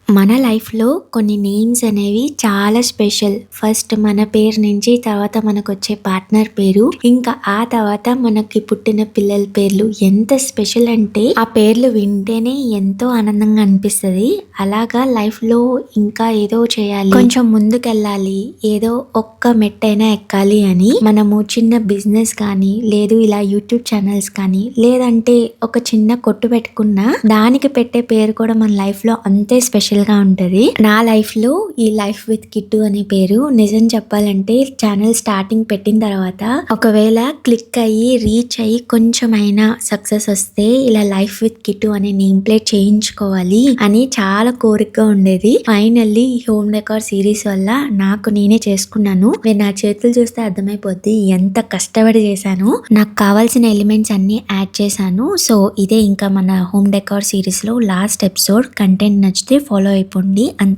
మన లైఫ్‌లో కొన్ని నేమ్స్ అనేవి చాలా స్పెషల్. ఫస్ట్ మన పేరు నుంచి తర్వాత మనకొచ్చే పార్ట్నర్ పేరు, ఇంకా ఆ తర్వాత మనకి పుట్టిన పిల్లల పేర్లు ఎంత స్పెషల్ అంటే ఆ పేర్లు వింటేనే ఎంతో ఆనందంగా అనిపిస్తది. అలాగా లైఫ్‌లో ఇంకా ఏదో చేయాలి, కొంచెం ముందుకెళ్ళాలి, ఏదో ఒక్క మెట్టైనా ఎక్కాలి అని మనము చిన్న బిజినెస్ కానీ, లేదు ఇలా యూట్యూబ్ ఛానల్స్ కానీ, లేదంటే ఒక చిన్న కొట్టు పెట్టుకున్నా దానికి పెట్టే పేరు కూడా మన లైఫ్‌లో అంతే స్పెషల్‌గా ఉంటది. నా లైఫ్‌లో ఈ లైఫ్ విత్ కిట్టు అనే పేరు నిజం చెప్పాలంటే ఛానల్ స్టార్టింగ్ పెట్టిన తర్వాత ఒకవేళ క్లిక్ అయ్యి రీచ్ అయ్యి కొంచెమైనా సక్సెస్ వస్తే ఇలా లైఫ్ విత్ కిట్టు అనే నేమ్ ప్లేట్ చేయించుకోవాలి అని చాలా కోరికగా ఉండేది. ఫైనల్లీ ఈ హోమ్ డెకార్ సిరీస్ వల్ల నాకు నేనే చేసుకున్నాను. మీరు నా చేతులు చూస్తే అర్థమైపోద్ది ఎంత కష్టపడి చేశాను. నాకు కావాల్సిన ఎలిమెంట్స్ అన్ని యాడ్ చేశాను. సో ఇదే ఇంకా మన హోమ్ డెకార్ సిరీస్ లో లాస్ట్ ఎపిసోడ్. కంటెంట్ నచ్చితే ఫాలో అయిపోండి అంతే.